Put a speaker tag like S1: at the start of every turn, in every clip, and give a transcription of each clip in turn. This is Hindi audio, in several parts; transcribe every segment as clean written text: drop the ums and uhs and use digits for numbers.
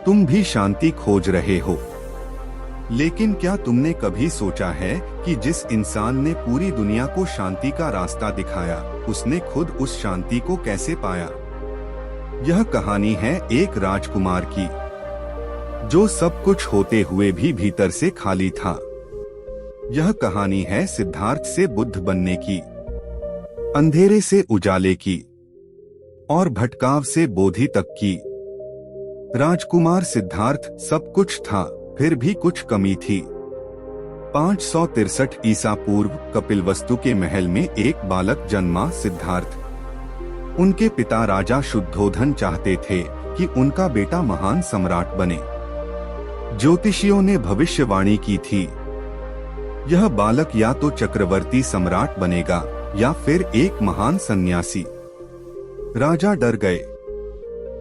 S1: तुम भी शांति खोज रहे हो, लेकिन क्या तुमने कभी सोचा है कि जिस इंसान ने पूरी दुनिया को शांति का रास्ता दिखाया, उसने खुद उस शांति को कैसे पाया? यह कहानी है एक राजकुमार की, जो सब कुछ होते हुए भी भीतर से खाली था। यह कहानी है सिद्धार्थ से बुद्ध बनने की, अंधेरे से उजाले की और भटकाव से बोधि तक की। राजकुमार सिद्धार्थ सब कुछ था, फिर भी कुछ कमी थी। 563 ईसा पूर्व कपिलवस्तु के महल में एक बालक जन्मा, सिद्धार्थ। उनके पिता राजा शुद्धोधन चाहते थे कि उनका बेटा महान सम्राट बने। ज्योतिषियों ने भविष्यवाणी की थी, यह बालक या तो चक्रवर्ती सम्राट बनेगा या फिर एक महान सन्यासी। राजा डर गए।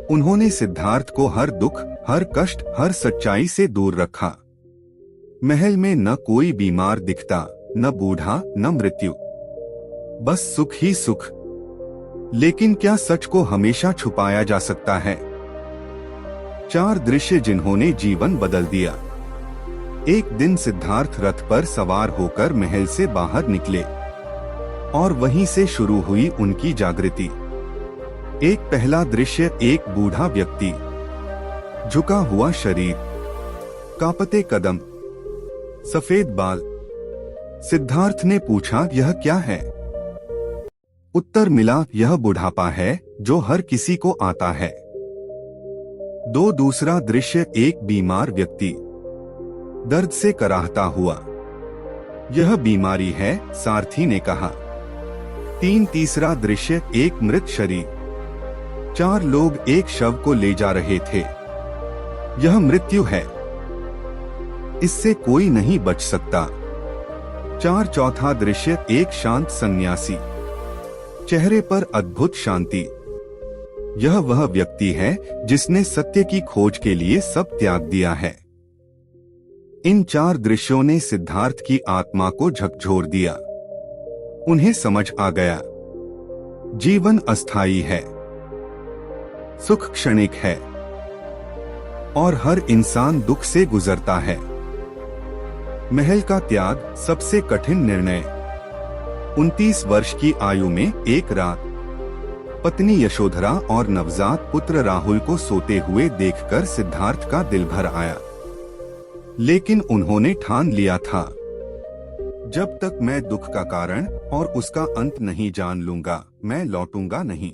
S1: उन्होंने सिद्धार्थ को हर दुख, हर कष्ट, हर सच्चाई से दूर रखा। महल में न कोई बीमार दिखता, न बूढ़ा, न मृत्यु, बस सुख ही सुख। लेकिन क्या सच को हमेशा छुपाया जा सकता है? 4 दृश्य जिन्होंने जीवन बदल दिया। एक दिन सिद्धार्थ रथ पर सवार होकर महल से बाहर निकले और वहीं से शुरू हुई उनकी जागृति। एक पहला दृश्य, एक बूढ़ा व्यक्ति, झुका हुआ शरीर, कांपते कदम, सफेद बाल। सिद्धार्थ ने पूछा, यह क्या है? उत्तर मिला, यह बुढ़ापा है जो हर किसी को आता है। दूसरा दृश्य, एक बीमार व्यक्ति, दर्द से कराहता हुआ। यह बीमारी है, सारथी ने कहा। तीसरा दृश्य, एक मृत शरीर। 4 लोग एक शव को ले जा रहे थे। यह मृत्यु है, इससे कोई नहीं बच सकता। चौथा दृश्य, एक शांत सन्यासी, चेहरे पर अद्भुत शांति। यह वह व्यक्ति है जिसने सत्य की खोज के लिए सब त्याग दिया है। इन 4 दृश्यों ने सिद्धार्थ की आत्मा को झकझोर दिया। उन्हें समझ आ गया, जीवन अस्थायी है, सुख क्षणिक है और हर इंसान दुख से गुजरता है। महल का त्याग, सबसे कठिन निर्णय। 29 वर्ष की आयु में एक रात, पत्नी यशोधरा और नवजात पुत्र राहुल को सोते हुए देखकर सिद्धार्थ का दिल भर आया। लेकिन उन्होंने ठान लिया था, जब तक मैं दुख का कारण और उसका अंत नहीं जान लूंगा, मैं लौटूंगा नहीं।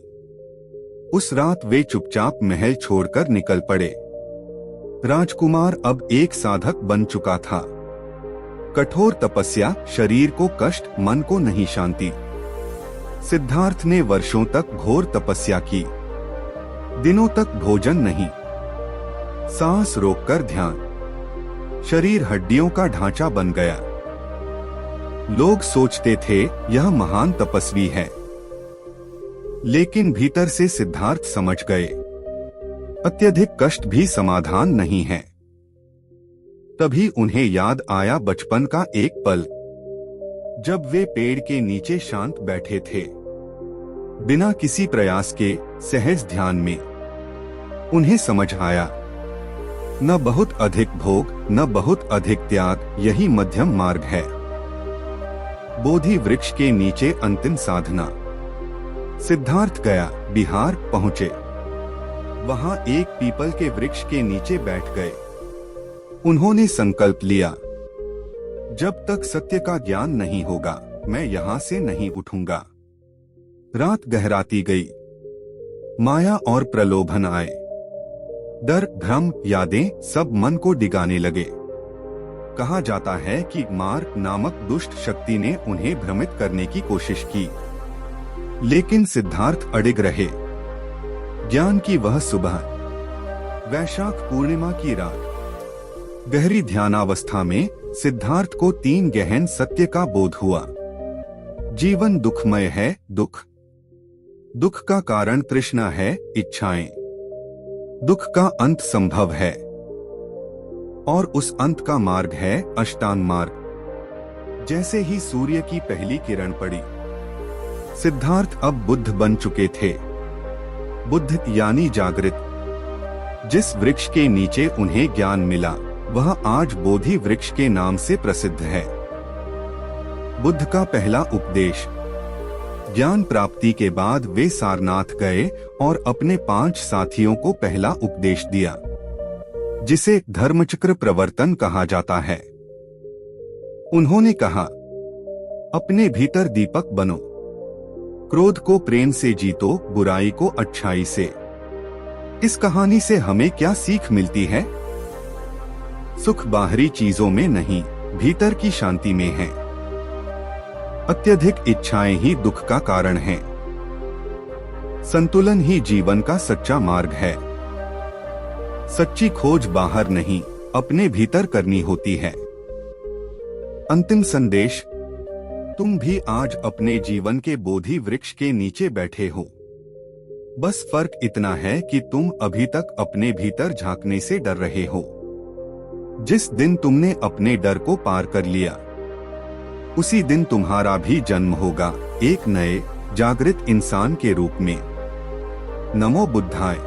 S1: उस रात वे चुपचाप महल छोड़कर निकल पड़े। राजकुमार अब एक साधक बन चुका था। कठोर तपस्या, शरीर को कष्ट, मन को नहीं शांति। सिद्धार्थ ने वर्षों तक घोर तपस्या की, दिनों तक भोजन नहीं, सांस रोककर ध्यान। शरीर हड्डियों का ढांचा बन गया। लोग सोचते थे यह महान तपस्वी है, लेकिन भीतर से सिद्धार्थ समझ गए, अत्यधिक कष्ट भी समाधान नहीं है। तभी उन्हें याद आया बचपन का एक पल, जब वे पेड़ के नीचे शांत बैठे थे, बिना किसी प्रयास के, सहज ध्यान में। उन्हें समझ आया, न बहुत अधिक भोग, न बहुत अधिक त्याग, यही मध्यम मार्ग है। बोधि वृक्ष के नीचे अंतिम साधना। सिद्धार्थ गया, बिहार पहुंचे। वहां एक पीपल के वृक्ष के नीचे बैठ गए। उन्होंने संकल्प लिया, जब तक सत्य का ज्ञान नहीं होगा, मैं यहां से नहीं उठूंगा। रात गहराती गई। माया और प्रलोभन आए। डर, भ्रम, यादें सब मन को डिगाने लगे। कहा जाता है कि मार्क नामक दुष्ट शक्ति ने उन्हें भ्रमित करने की कोशिश की, लेकिन सिद्धार्थ अडिग रहे। ज्ञान की वह सुबह, वैशाख पूर्णिमा की रात, गहरी ध्यानावस्था में सिद्धार्थ को 3 गहन सत्य का बोध हुआ। जीवन दुखमय है, दुख का कारण तृष्णा है, इच्छाएं। दुख का अंत संभव है और उस अंत का मार्ग है अष्टांग मार्ग। जैसे ही सूर्य की पहली किरण पड़ी, सिद्धार्थ अब बुद्ध बन चुके थे। बुद्ध यानी जागृत। जिस वृक्ष के नीचे उन्हें ज्ञान मिला वह आज बोधि वृक्ष के नाम से प्रसिद्ध है। बुद्ध का पहला उपदेश। ज्ञान प्राप्ति के बाद वे सारनाथ गए और अपने 5 साथियों को पहला उपदेश दिया, जिसे धर्मचक्र प्रवर्तन कहा जाता है। उन्होंने कहा, अपने भीतर दीपक बनो, क्रोध को प्रेम से जीतो, बुराई को अच्छाई से। इस कहानी से हमें क्या सीख मिलती है? सुख बाहरी चीजों में नहीं, भीतर की शांति में है। अत्यधिक इच्छाएं ही दुख का कारण हैं। संतुलन ही जीवन का सच्चा मार्ग है। सच्ची खोज बाहर नहीं, अपने भीतर करनी होती है। अंतिम संदेश। तुम भी आज अपने जीवन के बोधि वृक्ष के नीचे बैठे हो। बस फर्क इतना है कि तुम अभी तक अपने भीतर झांकने से डर रहे हो। जिस दिन तुमने अपने डर को पार कर लिया, उसी दिन तुम्हारा भी जन्म होगा एक नए जागृत इंसान के रूप में। नमो बुद्धाय।